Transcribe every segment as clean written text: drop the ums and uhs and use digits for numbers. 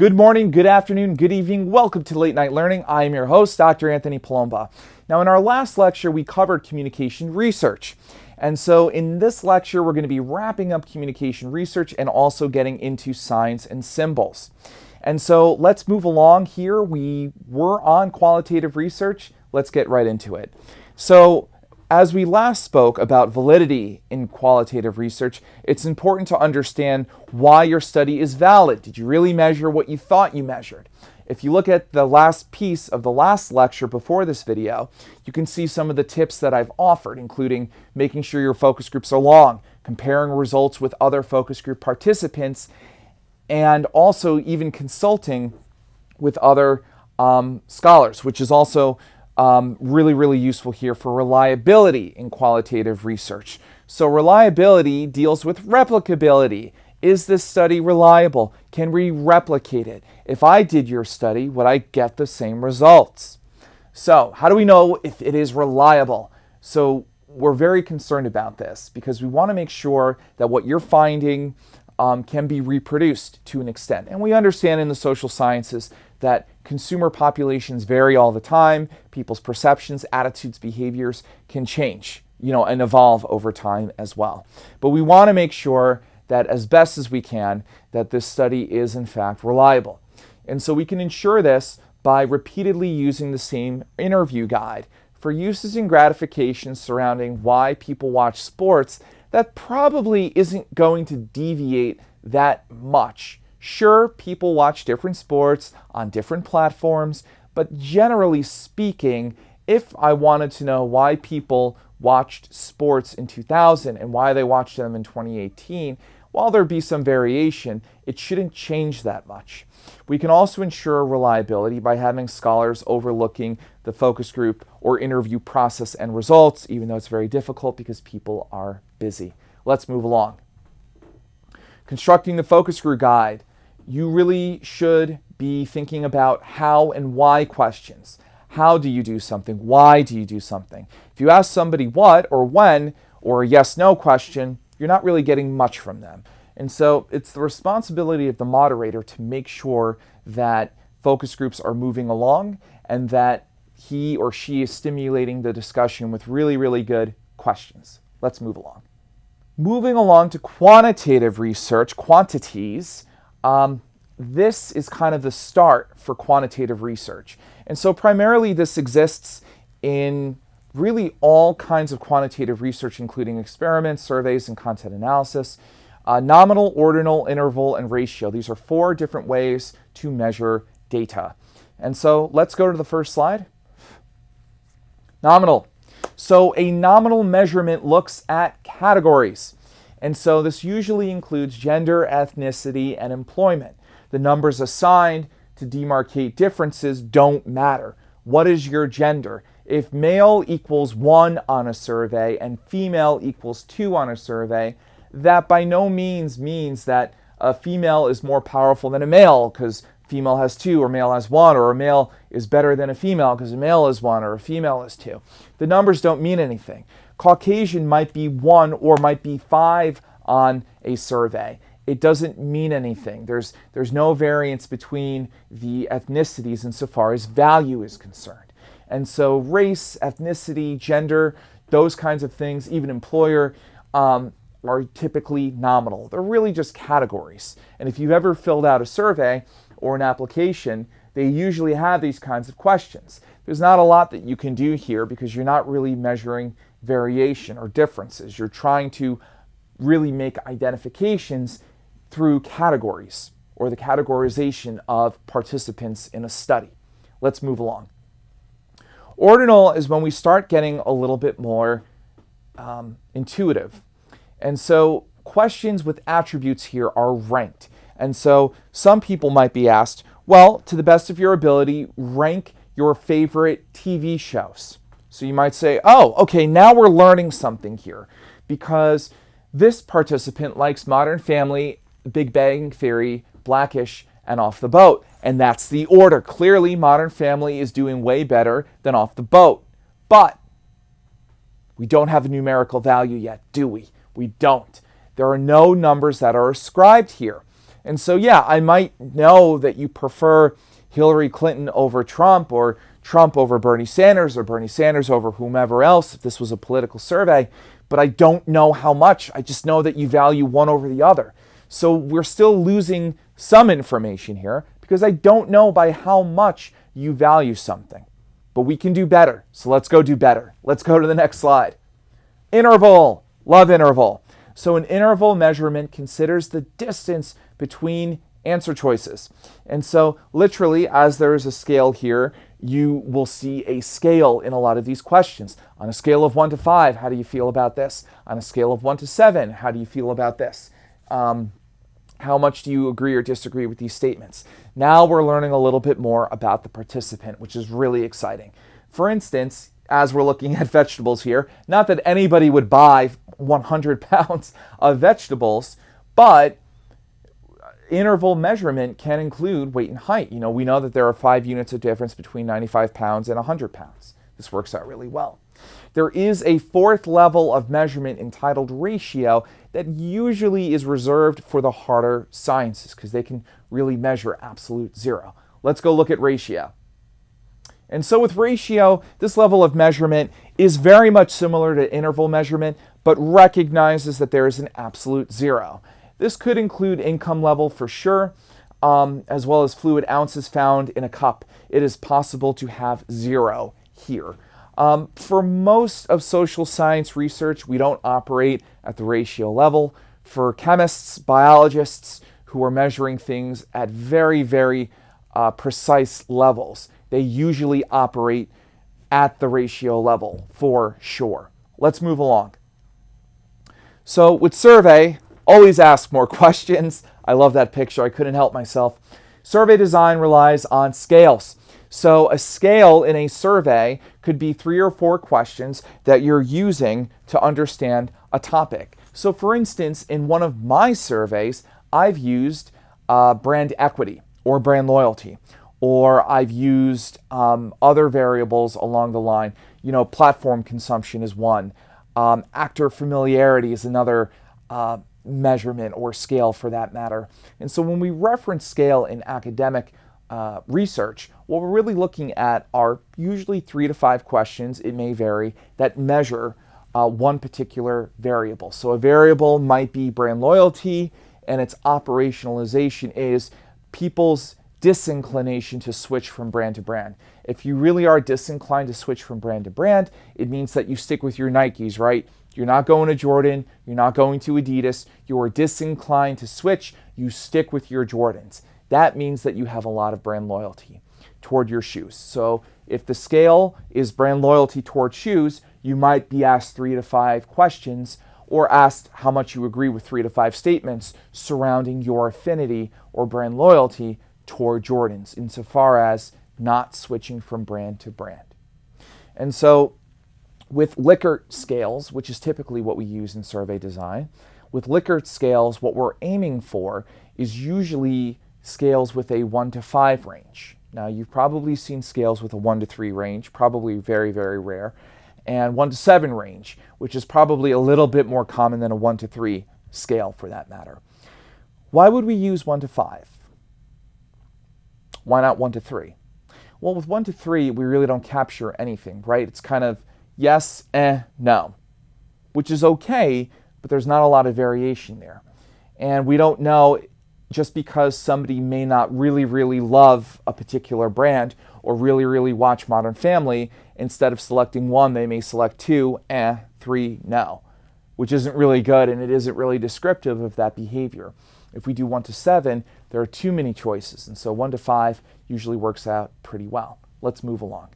Good morning, good afternoon, good evening. Welcome to Late Night Learning. I am your host, Dr. Anthony Palomba. Now, in our last lecture, we covered communication research. And so in this lecture, we're going to be wrapping up communication research and also getting into signs and symbols. And so let's move along here. We were on qualitative research. Let's get right into it. So as we last spoke about validity in qualitative research, it's important to understand why your study is valid. Did you really measure what you thought you measured? If you look at the last piece of the last lecture before this video, you can see some of the tips that I've offered, including making sure your focus groups are long, comparing results with other focus group participants, and also even consulting with other scholars, which is also really useful here for reliability in qualitative research. So reliability deals with replicability. Is this study reliable? Can we replicate it? If I did your study, would I get the same results? So how do we know if it is reliable? So we're very concerned about this because we want to make sure that what you're finding can be reproduced to an extent. And we understand in the social sciences that consumer populations vary all the time. People's perceptions, attitudes, behaviors can change, and evolve over time as well. But we want to make sure that as best as we can, that this study is in fact reliable. And so we can ensure this by repeatedly using the same interview guide for uses and gratifications surrounding why people watch sports. That probably isn't going to deviate that much. Sure, people watch different sports on different platforms, but generally speaking, if I wanted to know why people watched sports in 2000 and why they watched them in 2018, while there be some variation, it shouldn't change that much. We can also ensure reliability by having scholars overlooking the focus group or interview process and results, even though it's very difficult because people are busy. Let's move along. Constructing the focus group guide. You really should be thinking about how and why questions. How do you do something? Why do you do something? If you ask somebody what or when or a yes/no question, you're not really getting much from them. And so it's the responsibility of the moderator to make sure that focus groups are moving along and that he or she is stimulating the discussion with really good questions. Let's move along. Moving along to quantitative research, quantities. This is kind of the start for quantitative research. And so primarily this exists in really all kinds of quantitative research, including experiments, surveys, and content analysis. Nominal, ordinal, interval, and ratio. These are 4 different ways to measure data. And so let's go to the first slide. Nominal. So a nominal measurement looks at categories. And so this usually includes gender, ethnicity, and employment. The numbers assigned to demarcate differences don't matter. What is your gender? If male equals 1 on a survey and female equals 2 on a survey, that by no means means that a female is more powerful than a male because female has 2 or male has 1, or a male is better than a female because a male is 1 or a female is 2. The numbers don't mean anything. Caucasian might be 1 or might be 5 on a survey. It doesn't mean anything. There's no variance between the ethnicities insofar as value is concerned. And so race, ethnicity, gender, those kinds of things, even employer, are typically nominal. They're really just categories. And if you've ever filled out a survey or an application, they usually have these kinds of questions. There's not a lot that you can do here because you're not really measuring variation or differences. You're trying to really make identifications through categories or the categorization of participants in a study. Let's move along. Ordinal is when we start getting a little bit more intuitive. And so questions with attributes here are ranked. And so some people might be asked, well, to the best of your ability, rank your favorite TV shows. So you might say, oh, okay, now we're learning something here because this participant likes Modern Family, Big Bang Theory, Blackish, and Off the Boat. And that's the order. Clearly, Modern Family is doing way better than Off the Boat. But we don't have a numerical value yet, do we? We don't. There are no numbers that are ascribed here. And so, yeah, I might know that you prefer Hillary Clinton over Trump, or Trump over Bernie Sanders, or Bernie Sanders over whomever else, if this was a political survey, but I don't know how much. I just know that you value one over the other. So we're still losing some information here because I don't know by how much you value something. But we can do better. So let's go do better. Let's go to the next slide. Interval. Love interval. So an interval measurement considers the distance between answer choices. And so literally, as there is a scale here, you will see a scale in a lot of these questions. On a scale of 1 to 5, how do you feel about this? On a scale of 1 to 7, how do you feel about this? How much do you agree or disagree with these statements? Now we're learning a little bit more about the participant, which is really exciting. For instance, as we're looking at vegetables here, not that anybody would buy 100 pounds of vegetables, but interval measurement can include weight and height. We know that there are 5 units of difference between 95 pounds and 100 pounds. This works out really well. There is a 4th level of measurement entitled ratio that usually is reserved for the harder sciences because they can really measure absolute zero. Let's go look at ratio. And so with ratio, this level of measurement is very much similar to interval measurement, but recognizes that there is an absolute zero. This could include income level for sure, as well as fluid ounces found in a cup. It is possible to have 0 here. For most of social science research, we don't operate at the ratio level. For chemists, biologists who are measuring things at very, very precise levels, they usually operate at the ratio level for sure. Let's move along. So with survey, always ask more questions. I love that picture. I couldn't help myself. Survey design relies on scales. So a scale in a survey could be 3 or 4 questions that you're using to understand a topic. So for instance, in one of my surveys, I've used brand equity or brand loyalty, or I've used other variables along the line. Platform consumption is one. Actor familiarity is another measurement or scale for that matter. And so when we reference scale in academic research, what we're really looking at are usually 3 to 5 questions, it may vary, that measure one particular variable. So a variable might be brand loyalty, and its operationalization is people's disinclination to switch from brand to brand. If you really are disinclined to switch from brand to brand, it means that you stick with your Nikes, right? You're not going to Jordan, you're not going to Adidas, you are disinclined to switch, you stick with your Jordans. That means that you have a lot of brand loyalty toward your shoes. So if the scale is brand loyalty toward shoes, you might be asked 3 to 5 questions, or asked how much you agree with 3 to 5 statements surrounding your affinity or brand loyalty toward Jordans, insofar as not switching from brand to brand. And so with Likert scales, which is typically what we use in survey design, with Likert scales, what we're aiming for is usually scales with a 1 to 5 range. Now, you've probably seen scales with a 1 to 3 range, probably very, very rare, and 1 to 7 range, which is probably a little bit more common than a 1 to 3 scale for that matter. Why would we use 1 to 5? Why not 1 to 3? Well, with 1 to 3, we really don't capture anything, right? It's kind of yes, no, which is okay, but there's not a lot of variation there. And we don't know, just because somebody may not really, really love a particular brand or really, really watch Modern Family, instead of selecting 1, they may select 2, 3, no, which isn't really good, and it isn't really descriptive of that behavior. If we do 1 to 7, there are too many choices, and so 1 to 5 usually works out pretty well. Let's move along.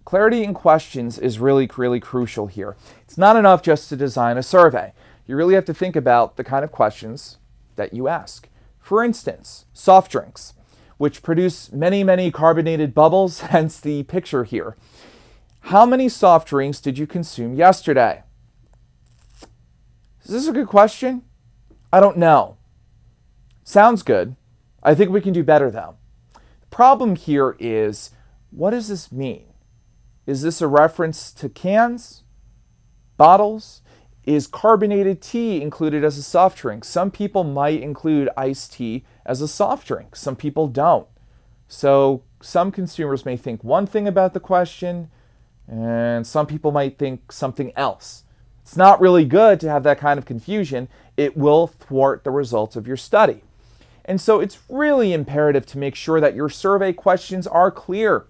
Clarity in questions is really, really crucial here. It's not enough just to design a survey. You really have to think about the kind of questions that you ask. For instance, soft drinks, which produce many, many carbonated bubbles, hence the picture here. How many soft drinks did you consume yesterday? Is this a good question? I don't know. Sounds good. I think we can do better though. The problem here is, what does this mean? Is this a reference to cans? Bottles? Is carbonated tea included as a soft drink? Some people might include iced tea as a soft drink. Some people don't. So some consumers may think one thing about the question, and some people might think something else. It's not really good to have that kind of confusion. It will thwart the results of your study. And so it's really imperative to make sure that your survey questions are clear.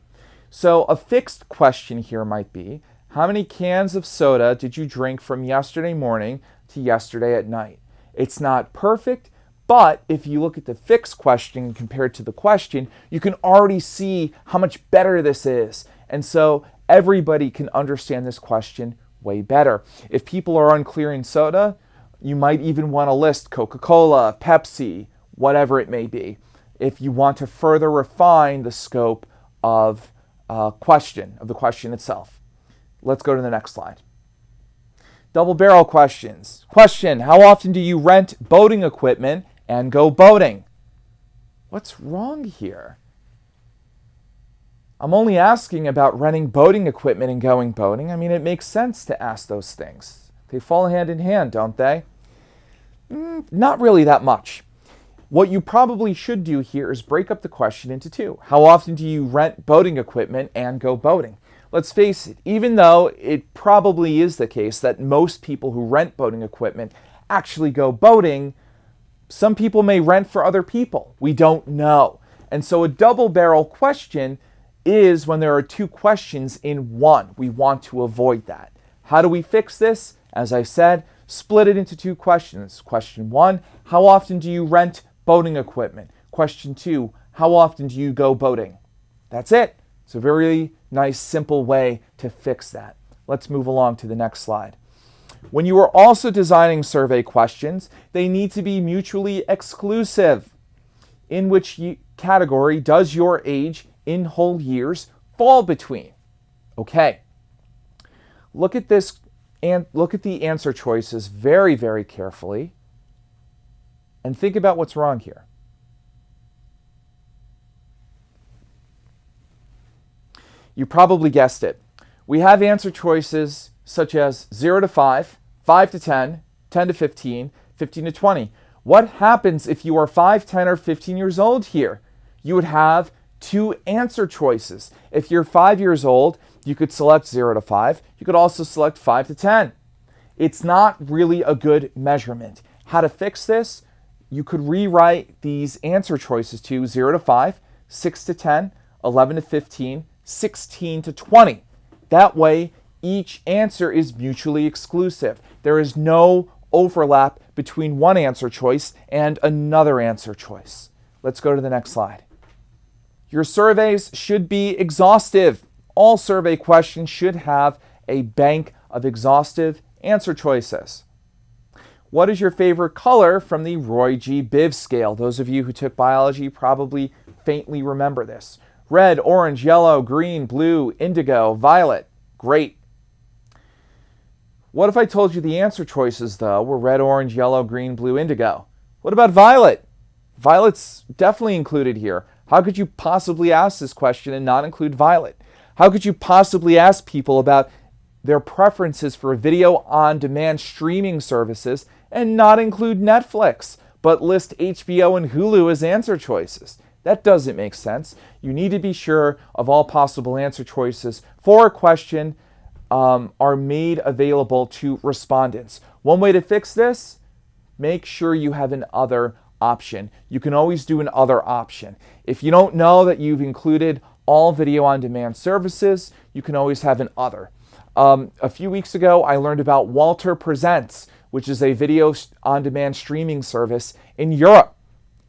So a fixed question here might be, how many cans of soda did you drink from yesterday morning to yesterday at night? It's not perfect, but if you look at the fixed question compared to the question, you can already see how much better this is. And so everybody can understand this question way better. If people are unclear in soda, you might even want to list Coca-Cola, Pepsi, whatever it may be, if you want to further refine the scope of the question itself. Let's go to the next slide. Double barrel questions. Question, how often do you rent boating equipment and go boating? What's wrong here? I'm only asking about renting boating equipment and going boating. I mean, it makes sense to ask those things. They fall hand in hand, don't they? Not really that much. What you probably should do here is break up the question into two. How often do you rent boating equipment and go boating? Let's face it, even though it probably is the case that most people who rent boating equipment actually go boating, some people may rent for other people. We don't know. And so a double barrel question is when there are two questions in one. We want to avoid that. How do we fix this? As I said, split it into two questions. Question 1, how often do you rent boating equipment? Question 2, how often do you go boating? That's it. It's a very nice, simple way to fix that. Let's move along to the next slide. When you are also designing survey questions, they need to be mutually exclusive. In which category does your age in whole years fall between? Okay. Look at this and look at the answer choices very, very carefully and think about what's wrong here. You probably guessed it. We have answer choices such as 0 to 5, 5 to 10, 10 to 15, 15 to 20. What happens if you are 5, 10, or 15 years old here? You would have two answer choices. If you're 5 years old, you could select 0 to 5. You could also select 5 to 10. It's not really a good measurement. How to fix this? You could rewrite these answer choices to 0 to 5, 6 to 10, 11 to 15, 16 to 20. That way, each answer is mutually exclusive. There is no overlap between one answer choice and another answer choice. Let's go to the next slide. Your surveys should be exhaustive. All survey questions should have a bank of exhaustive answer choices. What is your favorite color from the Roy G. Biv scale? Those of you who took biology probably faintly remember this. Red, orange, yellow, green, blue, indigo, violet. Great. What if I told you the answer choices, though, were red, orange, yellow, green, blue, indigo? What about violet? Violet's definitely included here. How could you possibly ask this question and not include violet? How could you possibly ask people about their preferences for video on-demand streaming services and not include Netflix, but list HBO and Hulu as answer choices? That doesn't make sense. You need to be sure of all possible answer choices for a question are made available to respondents. One way to fix this, make sure you have an other option. You can always do an other option. If you don't know that you've included all video on demand services, you can always have an other. A few weeks ago, I learned about Walter Presents, which is a video on demand streaming service in Europe.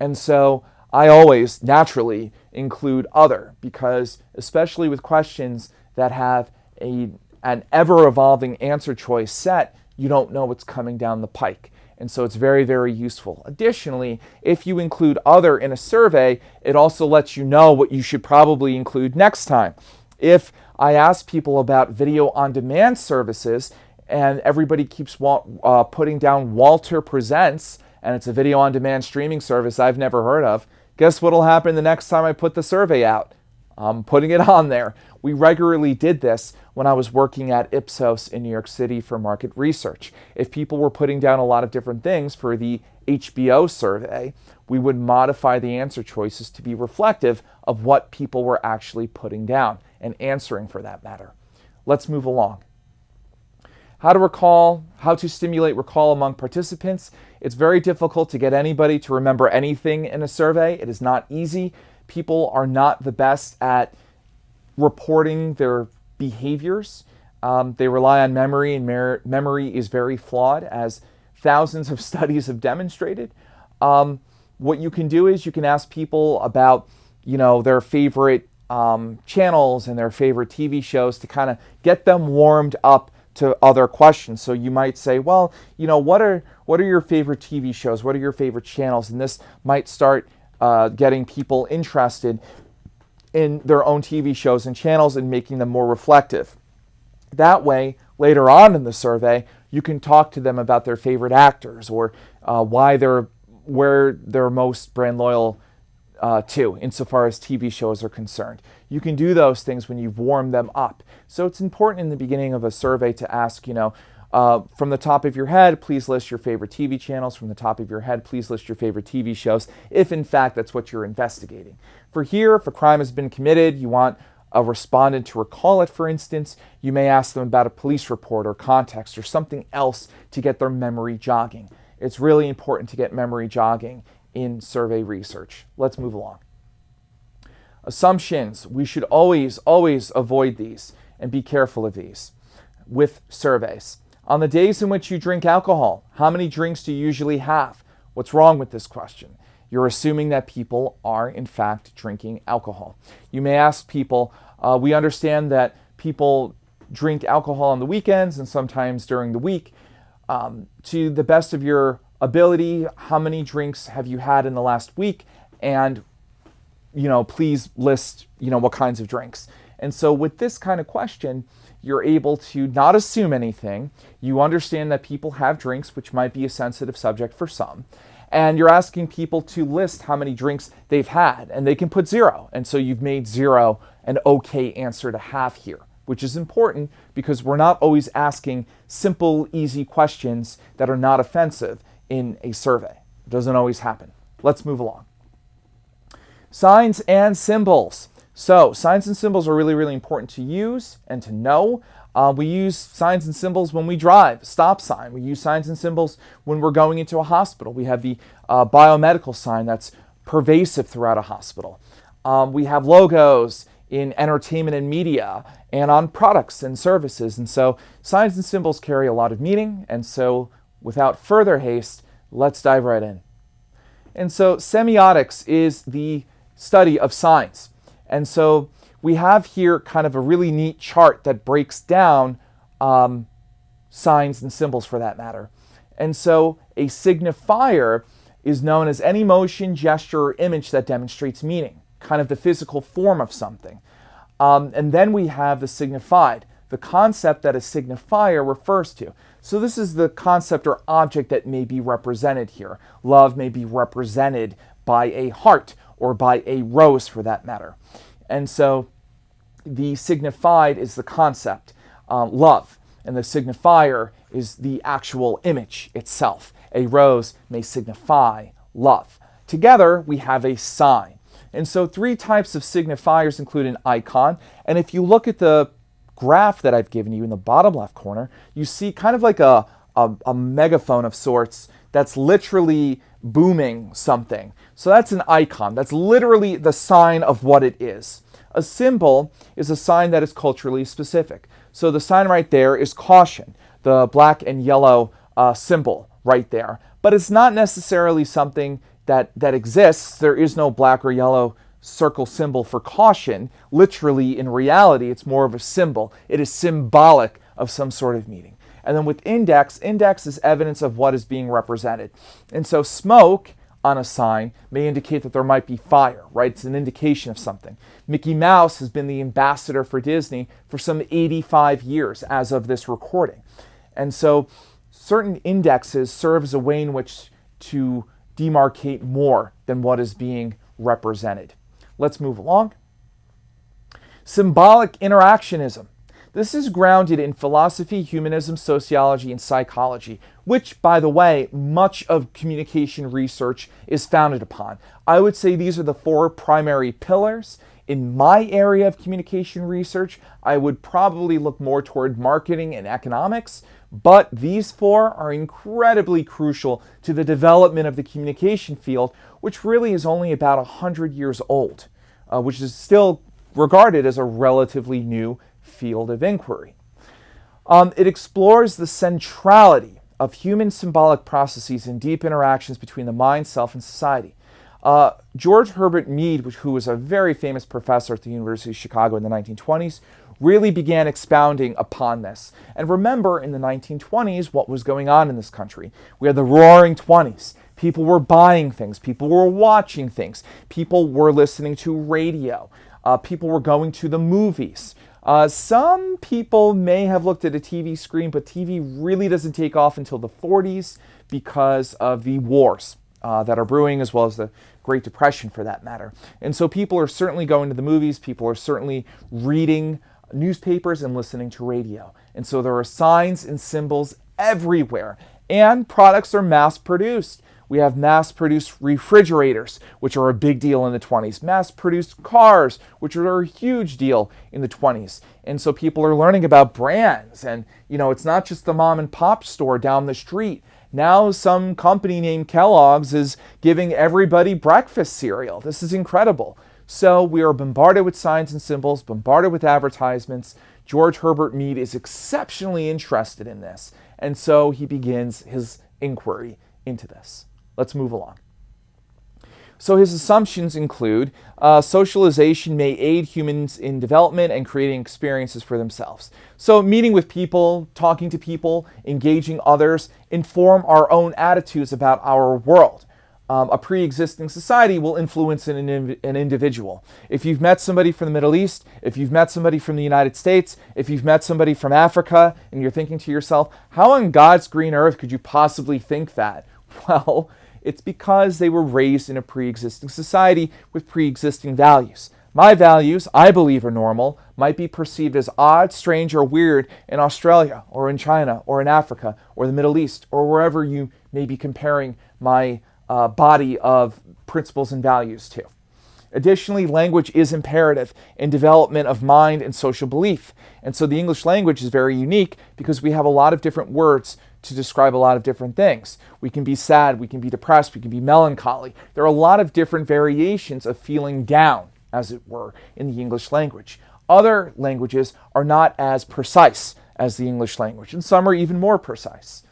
And so I always naturally include other because especially with questions that have an ever-evolving answer choice set, you don't know what's coming down the pike. And so it's very, very useful. Additionally, if you include other in a survey, it also lets you know what you should probably include next time. If I ask people about video on demand services and everybody keeps putting down Walter Presents and it's a video on demand streaming service I've never heard of, guess what will happen the next time I put the survey out? I'm putting it on there. We regularly did this when I was working at Ipsos in New York City for market research. If people were putting down a lot of different things for the HBO survey, we would modify the answer choices to be reflective of what people were actually putting down and answering for that matter. Let's move along. How to stimulate recall among participants. It's very difficult to get anybody to remember anything in a survey. It is not easy. People are not the best at reporting their behaviors. They rely on memory, and memory is very flawed, as thousands of studies have demonstrated. What you can do is you can ask people about, their favorite channels and their favorite TV shows to kind of get them warmed up to other questions. So you might say, well, what are your favorite TV shows? What are your favorite channels? And this might start getting people interested in their own TV shows and channels and making them more reflective. That way, later on in the survey, you can talk to them about their favorite actors or where they're most brand loyal to, insofar as TV shows are concerned. You can do those things when you've warmed them up. So it's important in the beginning of a survey to ask, from the top of your head, please list your favorite TV channels. From the top of your head, please list your favorite TV shows, if in fact that's what you're investigating. For here, if a crime has been committed, you want a respondent to recall it, for instance, you may ask them about a police report or context or something else to get their memory jogging. It's really important to get memory jogging in survey research. Let's move along. Assumptions. We should always avoid these and be careful of these with surveys. On the days in which you drink alcohol, how many drinks do you usually have? What's wrong with this question? You're assuming that people are, in fact, drinking alcohol. You may ask people, we understand that people drink alcohol on the weekends and sometimes during the week. To the best of your ability, how many drinks have you had in the last week? And, please list, what kinds of drinks. And so with this kind of question, you're able to not assume anything. You understand that people have drinks, which might be a sensitive subject for some. And you're asking people to list how many drinks they've had, and they can put 0. And so you've made 0 an okay answer to have here, which is important because we're not always asking simple, easy questions that are not offensive in a survey. It doesn't always happen. Let's move along. Signs and symbols. So signs and symbols are really, really important to use and to know. We use signs and symbols when we drive, stop sign. We use signs and symbols when we're going into a hospital. We have the biomedical sign that's pervasive throughout a hospital. We have logos in entertainment and media and on products and services. And so signs and symbols carry a lot of meaning. And so without further haste, let's dive right in. And so semiotics is the study of signs. And so we have here kind of a really neat chart that breaks down signs and symbols for that matter. And so a signifier is known as any motion, gesture, or image that demonstrates meaning, kind of the physical form of something. And then we have the signified, the concept that a signifier refers to. So this is the concept or object that may be represented here. Love may be represented by a heart or by a rose for that matter. And so the signified is the concept, love, and the signifier is the actual image itself. A rose may signify love. Together, we have a sign. And so 3 types of signifiers include an icon. And if you look at the graph that I've given you in the bottom left corner, you see kind of like a megaphone of sorts that's literally booming something. So that's an icon. That's literally the sign of what it is. A symbol is a sign that is culturally specific. So the sign right there is caution, the black and yellow symbol right there. But it's not necessarily something that exists. There is no black or yellow circle symbol for caution. Literally, in reality, it's more of a symbol. It is symbolic of some sort of meaning. And then with index is evidence of what is being represented. And so smoke on a sign may indicate that there might be fire, right? It's an indication of something. Mickey Mouse has been the ambassador for Disney for some 85 years as of this recording. And so certain indexes serve as a way in which to demarcate more than what is being represented. Let's move along. Symbolic interactionism. This is grounded in philosophy, humanism, sociology, and psychology, which, by the way, much of communication research is founded upon. I would say these are the four primary pillars. In my area of communication research, I would probably look more toward marketing and economics, but these four are incredibly crucial to the development of the communication field, which really is only about 100 years old, which is still regarded as a relatively new field of inquiry. It explores the centrality of human symbolic processes and deep interactions between the mind, self, and society. George Herbert Mead, who was a very famous professor at the University of Chicago in the 1920s, really began expounding upon this. And remember, in the 1920s, what was going on in this country? We had the Roaring '20s. People were buying things. People were watching things. People were listening to radio. People were going to the movies. Some people may have looked at a TV screen, but TV really doesn't take off until the 40s because of the wars that are brewing, as well as the Great Depression for that matter. And so people are certainly going to the movies. People are certainly reading newspapers and listening to radio. And so there are signs and symbols everywhere. And products are mass produced. We have mass-produced refrigerators, which are a big deal in the 20s. Mass-produced cars, which are a huge deal in the 20s. And so people are learning about brands. And, it's not just the mom and pop store down the street. Now some company named Kellogg's is giving everybody breakfast cereal. This is incredible. So we are bombarded with signs and symbols, bombarded with advertisements. George Herbert Mead is exceptionally interested in this. And so he begins his inquiry into this. Let's move along. So his assumptions include socialization may aid humans in development and creating experiences for themselves. So meeting with people, talking to people, engaging others, inform our own attitudes about our world. A pre-existing society will influence an individual. If you've met somebody from the Middle East, if you've met somebody from the United States, if you've met somebody from Africa, and you're thinking to yourself, how on God's green earth could you possibly think that? Well, it's because they were raised in a pre-existing society with pre-existing values. My values, I believe, are normal, might be perceived as odd, strange, or weird in Australia, or in China, or in Africa, or the Middle East, or wherever you may be comparing my body of principles and values to. Additionally, language is imperative in development of mind and social belief. And so the English language is very unique because we have a lot of different words to describe a lot of different things. We can be sad, we can be depressed, we can be melancholy. There are a lot of different variations of feeling down, as it were, in the English language. Other languages are not as precise as the English language, and some are even more precise.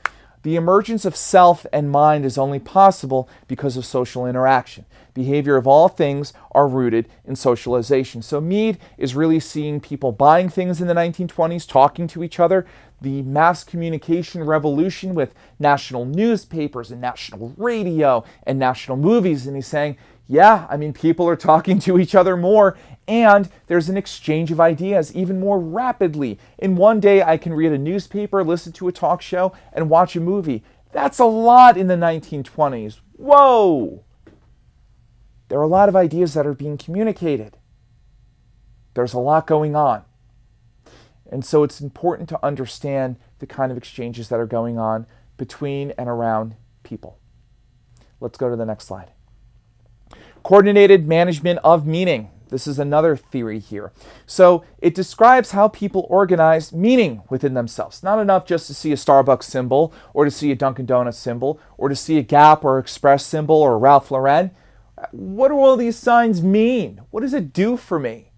The emergence of self and mind is only possible because of social interaction. Behavior of all things are rooted in socialization. So Mead is really seeing people buying things in the 1920s, talking to each other, the mass communication revolution with national newspapers and national radio and national movies. And he's saying, people are talking to each other more, and there's an exchange of ideas even more rapidly. In one day, I can read a newspaper, listen to a talk show, and watch a movie. That's a lot in the 1920s. Whoa! There are a lot of ideas that are being communicated. There's a lot going on. And so it's important to understand the kind of exchanges that are going on between and around people. Let's go to the next slide. Coordinated management of meaning. This is another theory here. So it describes how people organize meaning within themselves. Not enough just to see a Starbucks symbol or to see a Dunkin' Donuts symbol or to see a Gap or Express symbol or Ralph Lauren. What do all these signs mean? What does it do for me?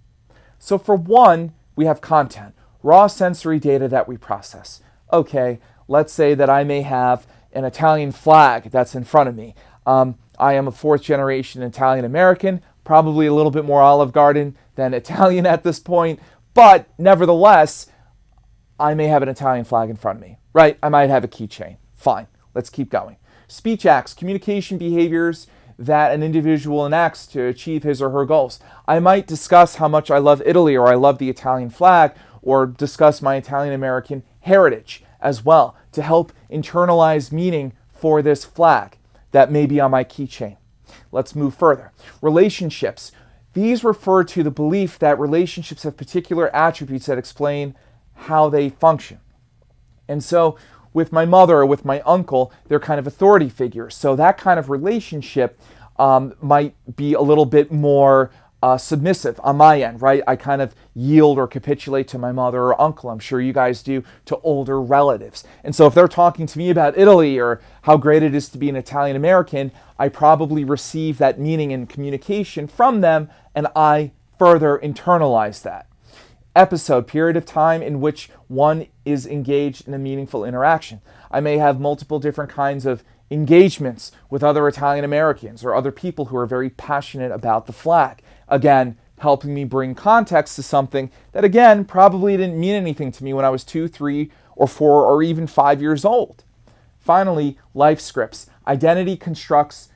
So for one, we have content, raw sensory data that we process. Okay, let's say that I may have an Italian flag that's in front of me. I am a fourth generation Italian American, probably a little bit more Olive Garden than Italian at this point, but nevertheless, I may have an Italian flag in front of me, right? I might have a keychain. Fine, let's keep going. Speech acts, communication behaviors that an individual enacts to achieve his or her goals. I might discuss how much I love Italy or I love the Italian flag, or discuss my Italian American heritage as well to help internalize meaning for this flag that may be on my keychain. Let's move further. Relationships. These refer to the belief that relationships have particular attributes that explain how they function. And so with my mother or with my uncle, they're kind of authority figures. So that kind of relationship might be a little bit more submissive on my end, right? I kind of yield or capitulate to my mother or uncle. I'm sure you guys do to older relatives. And so if they're talking to me about Italy or how great it is to be an Italian American, I probably receive that meaning and communication from them, and I further internalize that. Episode, period of time in which one is engaged in a meaningful interaction. I may have multiple different kinds of engagements with other Italian Americans or other people who are very passionate about the flag. Again, helping me bring context to something that, again, probably didn't mean anything to me when I was 2, 3, or 4, or even 5 years old. Finally, life scripts, identity constructs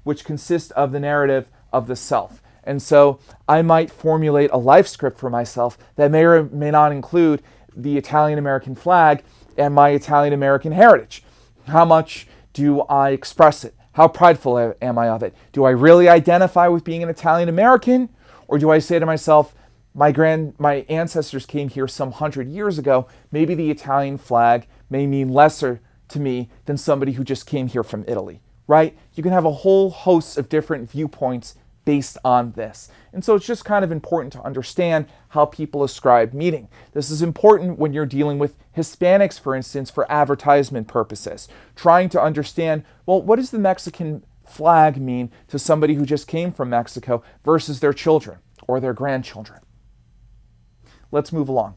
which consist of the narrative of the self. And so I might formulate a life script for myself that may or may not include the Italian American flag and my Italian American heritage. How much do I express it? How prideful am I of it? Do I really identify with being an Italian American? Or do I say to myself, my ancestors came here some 100 years ago, maybe the Italian flag may mean lesser to me than somebody who just came here from Italy, right? You can have a whole host of different viewpoints based on this. And so it's just kind of important to understand how people ascribe meaning. This is important when you're dealing with Hispanics, for instance, for advertisement purposes. Trying to understand, well, what does the Mexican flag mean to somebody who just came from Mexico versus their children or their grandchildren? Let's move along.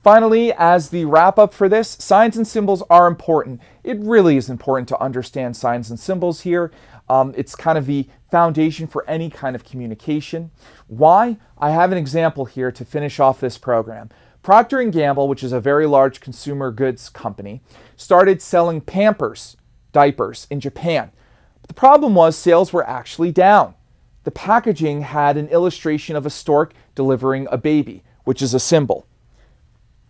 Finally, as the wrap up for this, signs and symbols are important. It really is important to understand signs and symbols here. It's kind of the foundation for any kind of communication. Why? I have an example here to finish off this program. Procter & Gamble, which is a very large consumer goods company, started selling Pampers diapers in Japan. But the problem was sales were actually down. The packaging had an illustration of a stork delivering a baby, which is a symbol.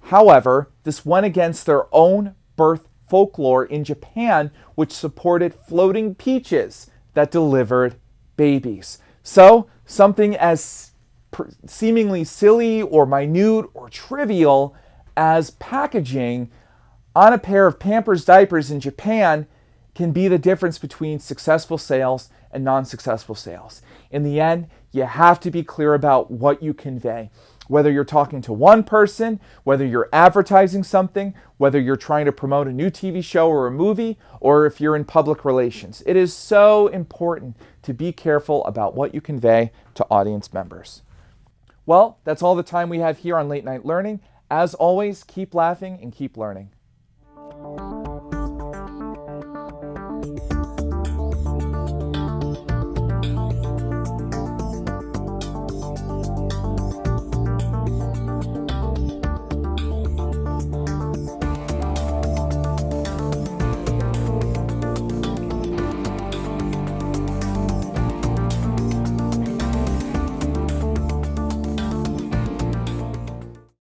However, this went against their own birth folklore in Japan, which supported floating peaches that delivered babies. So, something as seemingly silly or minute or trivial as packaging on a pair of Pampers diapers in Japan can be the difference between successful sales and non-successful sales. In the end, you have to be clear about what you convey. Whether you're talking to one person, whether you're advertising something, whether you're trying to promote a new TV show or a movie, or if you're in public relations. It is so important to be careful about what you convey to audience members. Well, that's all the time we have here on Late Night Learning. As always, keep laughing and keep learning.